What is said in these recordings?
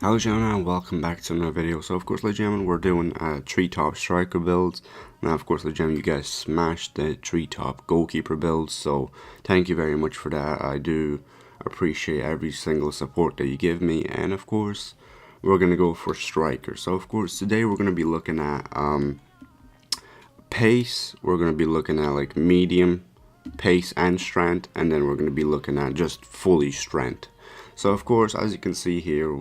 Hello gentlemen and welcome back to another video. So of course ladies and gentlemen, we're doing treetop striker builds. Now of course ladies and gentlemen, you guys smashed the treetop goalkeeper builds, so thank you very much for that. I do appreciate every single support that you give me. And of course we're gonna go for striker. So of course today we're gonna be looking at pace, we're gonna be looking at like medium pace and strength, and then we're gonna be looking at just fully strength. So of course, as you can see here,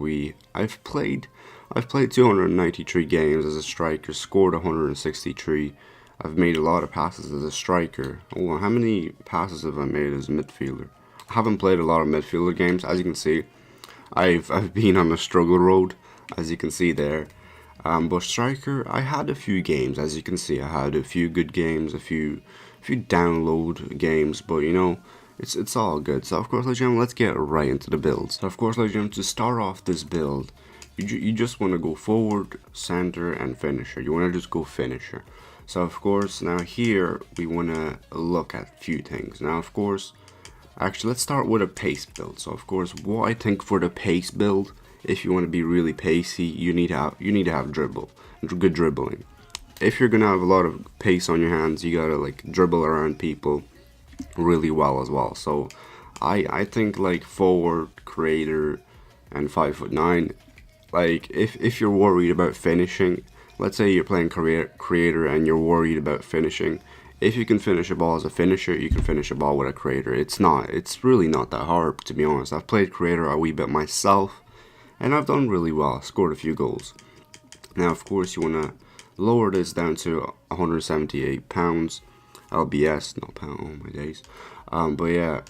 I've played 293 games as a striker, scored 163. I've made a lot of passes as a striker. Oh, how many passes have I made as a midfielder? I haven't played a lot of midfielder games. As you can see, I've been on a struggle road, as you can see there. But striker, I had a few games. As you can see, I had a few good games, a few download games, but you know, it's all good. So of course, ladies and gentlemen, let's get right into the build. So of course, ladies and gentlemen, to start off this build, you just want to go forward, center, and finisher. You want to just go finisher. So of course, now here we want to look at a few things. Now of course, actually let's start with a pace build. So of course, what I think for the pace build, if you want to be really pacey, you need to have good dribbling. If you're gonna have a lot of pace on your hands, you gotta like dribble around people really well as well. So I think like forward, creator, and 5'9", like if you're worried about finishing, let's say you're playing creator and you're worried about finishing, if you can finish a ball as a finisher, you can finish a ball with a creator. It's really not that hard, to be honest. I've played creator a wee bit myself and I've done really well. I scored a few goals. Now of course you wanna lower this down to 178 pounds lbs, not pound, oh my days. But yeah,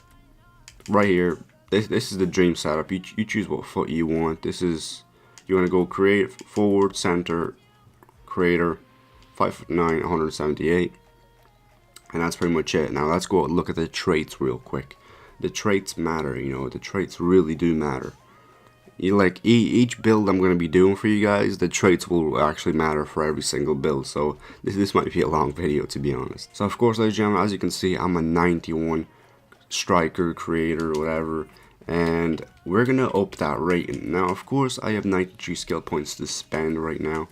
right here, this is the dream setup. You choose what foot you want. You want to go create forward, center, creator, 5'9", 178, and that's pretty much it. Now let's go look at the traits real quick. The traits matter, you know, the traits really do matter. Each build I'm going to be doing for you guys, the traits will actually matter for every single build. So this might be a long video, to be honest. So of course, ladies and gentlemen, as you can see, I'm a 91 striker, creator, whatever, and we're gonna up that rating. Now of course I have 93 skill points to spend right now.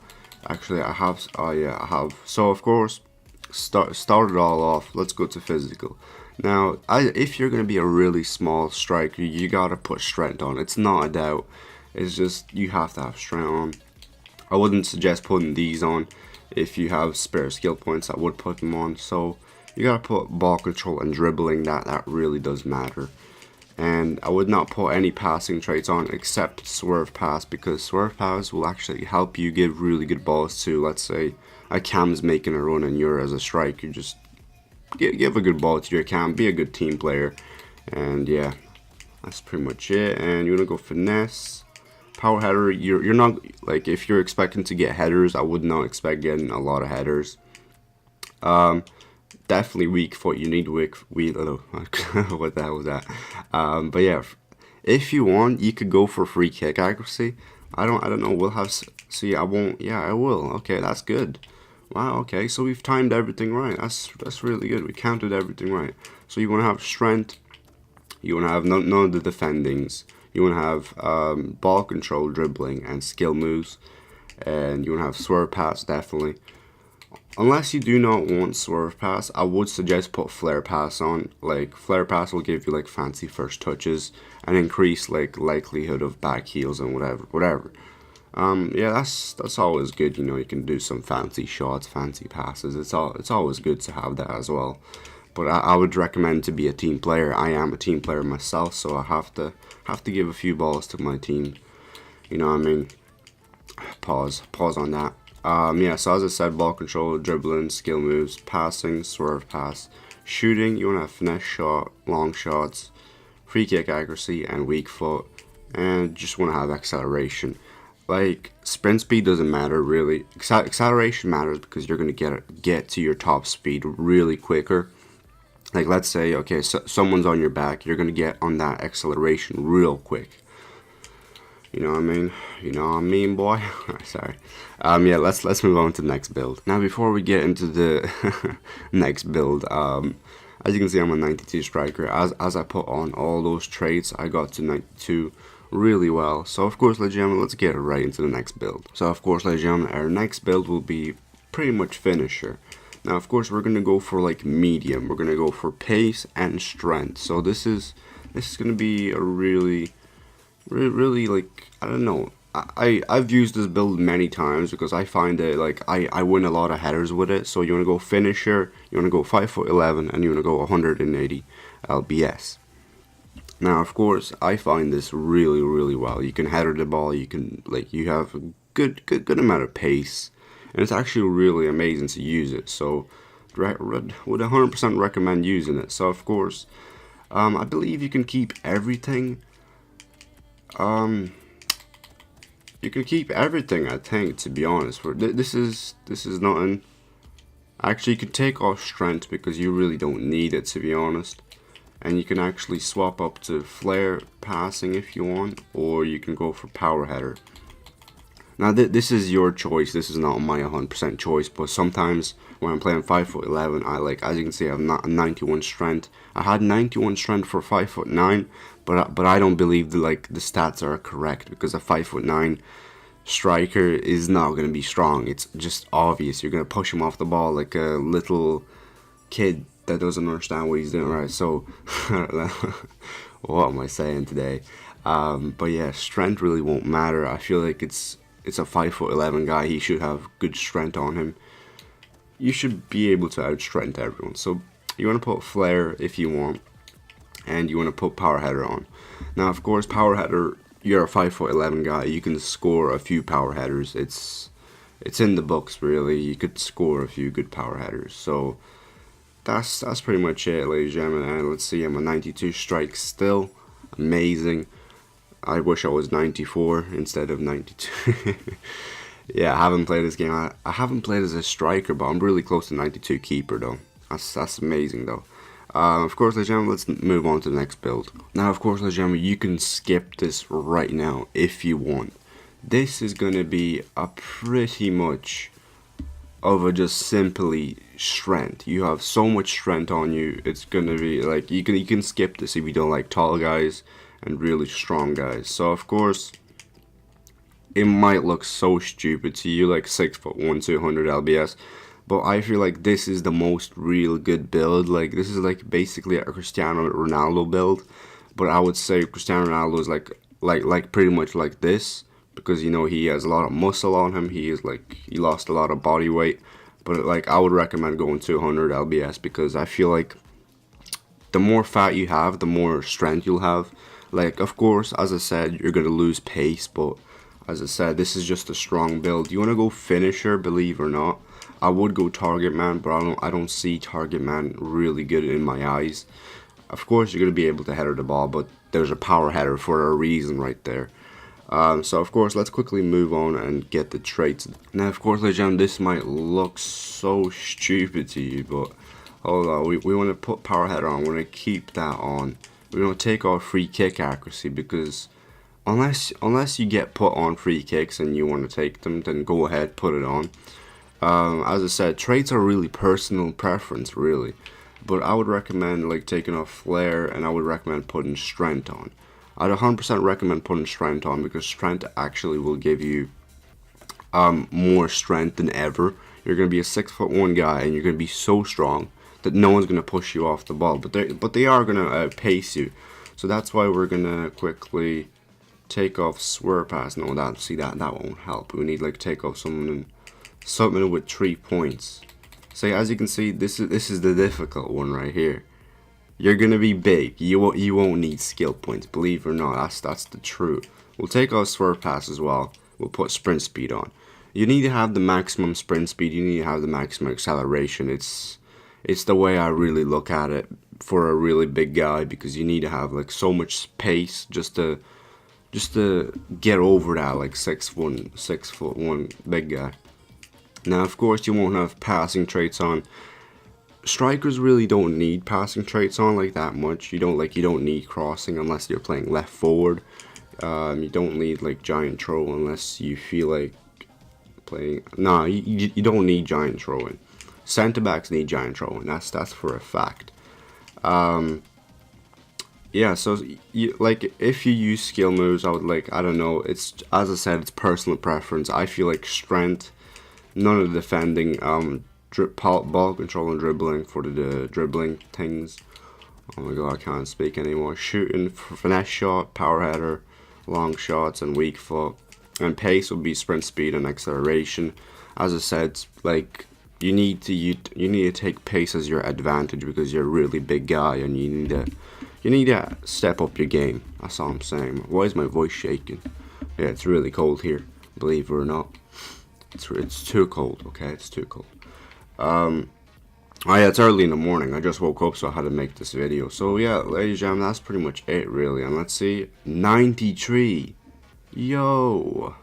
Actually I have, I have. So of course, start it all off. Let's go to physical. Now, if you're going to be a really small striker, you got to put strength on. It's not a doubt. It's just, you have to have strength on. I wouldn't suggest putting these on. If you have spare skill points, I would put them on. So, you got to put ball control and dribbling. That really does matter. And I would not put any passing traits on except swerve pass, because swerve pass will actually help you give really good balls to, let's say, a cam's making a run and you're as a striker, just give a good ball to your cam, be a good team player. And yeah, that's pretty much it. And you want to go finesse, power header. You're not, like, if you're expecting to get headers, I would not expect getting a lot of headers. Definitely weak foot. You need weak what the hell was that? But yeah, if you want, you could go for free kick accuracy. I don't know, we'll have, see, I won't, yeah, I will. Okay, that's good. Wow, okay, so we've timed everything right. That's really good. We counted everything right. So you want to have strength. You want to have none of the defendings. You want to have ball control, dribbling, and skill moves. And you want to have swerve pass, definitely. Unless you do not want swerve pass, I would suggest put flare pass on. Like, flare pass will give you like fancy first touches and increase like likelihood of back heels and whatever. Yeah, that's always good. You know, you can do some fancy shots, fancy passes. It's always good to have that as well. But I would recommend to be a team player. I am a team player myself, so I have to give a few balls to my team. You know what I mean? Pause on that. Yeah, so as I said, ball control, dribbling, skill moves, passing, swerve pass, shooting. You want to have finesse shot, long shots, free kick accuracy, and weak foot, and just want to have acceleration. Like, sprint speed doesn't matter really. Acceleration matters because you're gonna get to your top speed really quicker. Like, let's say, okay, so someone's on your back, you're gonna get on that acceleration real quick. You know what I mean? You know what I mean, boy? Sorry. Yeah, let's move on to the next build. Now, before we get into the next build, as you can see, I'm a 92 striker. As I put on all those traits, I got to 92 really well. So of course, ladies and gentlemen, let's get right into the next build. So of course, ladies and gentlemen, our next build will be pretty much finisher. Now of course we're gonna go for like medium. We're gonna go for pace and strength. So this is gonna be a really like, I don't know. I've used this build many times because I find it like I win a lot of headers with it. So you want to go finisher, you want to go 5'11", and you want to go 180 lbs. Now of course I find this really well. You can header the ball, you can like, you have a good amount of pace, and it's actually really amazing to use it. So would 100% recommend using it. So of course I believe you can keep everything. You can keep everything, I think, to be honest. For this is nothing. Actually, you can take off strength because you really don't need it, to be honest. And you can actually swap up to flare passing if you want, or you can go for power header. Now this is your choice. This is not my 100% choice, but sometimes when I'm playing 5'11", I like, as you can see, I have 91 strength. I had 91 strength for 5'9", but I don't believe the stats are correct, because a 5'9" striker is not gonna be strong. It's just obvious. You're gonna push him off the ball like a little kid that doesn't understand what he's doing, right? So what am I saying today? But yeah, strength really won't matter. I feel like it's a 5'11" guy. He should have good strength on him. You should be able to outstrength everyone. So you want to put flare if you want, and you want to put power header on. Now of course, power header, you're a 5'11" guy, you can score a few power headers. It's in the books, really. You could score a few good power headers. So that's pretty much it, ladies and gentlemen. And let's see, I'm a 92 strike still. Amazing. I wish I was 94 instead of 92. Yeah, I haven't played this game. I haven't played as a striker, but I'm really close to 92 keeper though. That's amazing though. Of course, ladies and gentlemen, let's move on to the next build. Now, of course, ladies and gentlemen, you can skip this right now if you want. This is going to be a pretty much of a just simply strength. You have so much strength on you. It's going to be like, you can skip this if you don't like tall guys and really strong guys. So of course, it might look so stupid to you, like 6'1", 200 lbs. But I feel like this is the most real good build. Like, this is like basically a Cristiano Ronaldo build, but I would say Cristiano Ronaldo is like pretty much like this, because you know he has a lot of muscle on him. He lost a lot of body weight. But like, I would recommend going 200 lbs, because I feel like the more fat you have, the more strength you'll have. Like, of course, as I said, you're gonna lose pace, but as I said, this is just a strong build. You want to go finisher, believe it or not. I would go target man, but I don't see target man really good in my eyes. Of course, you're going to be able to header the ball, but there's a power header for a reason right there. So of course, let's quickly move on and get the traits. Now, of course, ladies and gentlemen, this might look so stupid to you, but hold on, we want to put power header on. We want to keep that on. We want to take off free kick accuracy, because unless you get put on free kicks and you want to take them, then go ahead, put it on. As I said, traits are really personal preference, really, but I would recommend like taking off flare, and I would recommend putting strength on. I'd 100% recommend putting strength on, because strength actually will give you more strength than ever. You're gonna be a 6'1" guy, and you're gonna be so strong that no one's gonna push you off the ball, but they are gonna pace you. So that's why we're gonna quickly take off swerve pass. No, that won't help. We need like take off something with 3 points. So as you can see, this is the difficult one right here. You're gonna be big. You won't need skill points, believe it or not. That's the truth. We'll take off swerve pass as well. We'll put sprint speed on. You need to have the maximum sprint speed. You need to have the maximum acceleration. It's the way I really look at it for a really big guy, because you need to have like so much pace just to get over that like 6'1" big guy. Now, of course, you won't have passing traits on. Strikers really don't need passing traits on like that much. You don't need crossing unless you're playing left forward. You don't need like giant throw unless you feel like playing. Nah, you don't need giant throwing. Centre backs need giant throwing. That's for a fact. yeah, so you, like if you use skill moves, I would like, I don't know, it's, as I said, it's personal preference. I feel like strength, none of the defending, ball control and dribbling for the dribbling things. Oh my god, I can't speak anymore. Shooting, finesse shot, power header, long shots, and weak foot. And pace would be sprint speed and acceleration. As I said, like you need to take pace as your advantage because you're a really big guy and you need to step up your game. That's all I'm saying. Why is my voice shaking? Yeah, it's really cold here, believe it or not. It's too cold. Okay, it's too cold. Oh yeah, it's early in the morning. I just woke up, so I had to make this video. So yeah, ladies and gentlemen, that's pretty much it, really. And let's see, 93. Yo,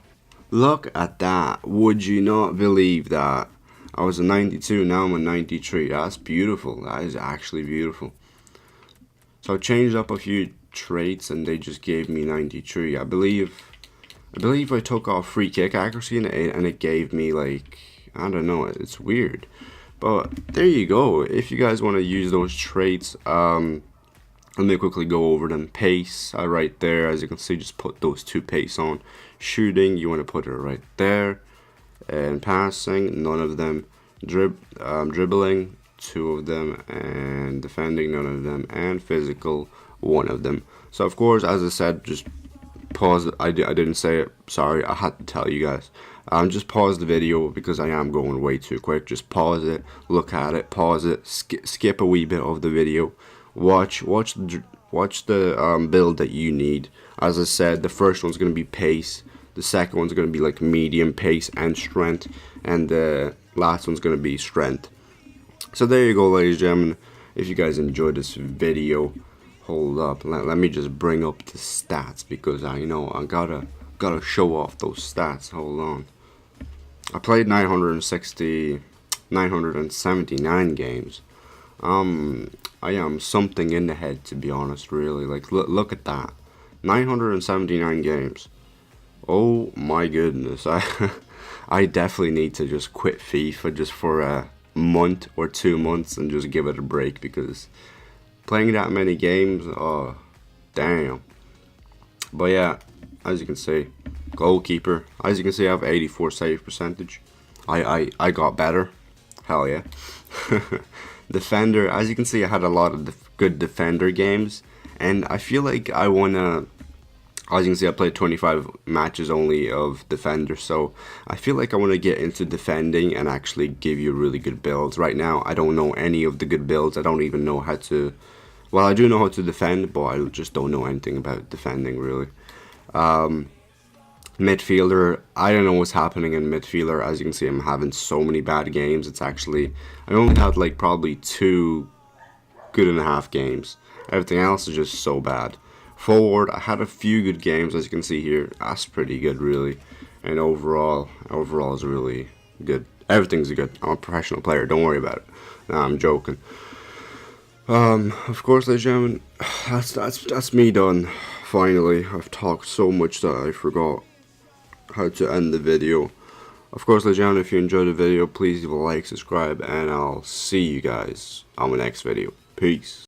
look at that. Would you not believe that? I was a 92, now I'm a 93. That's beautiful. That is actually beautiful. So I changed up a few traits, and they just gave me 93. I believe I took off free kick accuracy, and it gave me, like, I don't know. It's weird. But there you go. If you guys want to use those traits, let me quickly go over them. Pace, right there, as you can see, just put those two pace on. Shooting, you want to put it right there. And passing, none of them. Dribbling, two of them. And defending, none of them. And physical, one of them. So of course, as I said, just pause. I didn't say it. Sorry, I had to tell you guys. Just pause the video because I am going way too quick. Just pause it, look at it, pause it, skip a wee bit of the video, watch the build that you need. As I said, the first one's gonna be pace, the second one's gonna be like medium pace and strength, and the last one's gonna be strength. So there you go, ladies and gentlemen. If you guys enjoyed this video, hold up, let me just bring up the stats because I know I gotta show off those stats. Hold on. I played 979 games. I am something in the head, to be honest, really. Like, look at that. 979 games. Oh my goodness. I definitely need to just quit FIFA just for a month or 2 months and just give it a break because playing that many games, oh, damn. But yeah, as you can see, goalkeeper. As you can see, I have 84 save percentage. I got better. Hell yeah. Defender. As you can see, I had a lot of good defender games, and I feel like I wanna. As you can see, I played 25 matches only of defender, so I feel like I want to get into defending and actually give you really good builds. Right now, I don't know any of the good builds. I don't even know how to. Well, I do know how to defend, but I just don't know anything about defending really. Midfielder, I don't know what's happening in midfielder. As you can see, I'm having so many bad games. It's actually, I only had like probably 2 good and a half games. Everything else is just so bad. Forward, I had a few good games, as you can see here. That's pretty good, really. And overall is really good. Everything's good. I'm a professional player. Don't worry about it. Nah, I'm joking. Of course, ladies and gentlemen, that's me done. Finally, I've talked so much that I forgot how to end the video. Of course, ladies and gentlemen, if you enjoyed the video, please leave a like, subscribe, and I'll see you guys on the next video. Peace.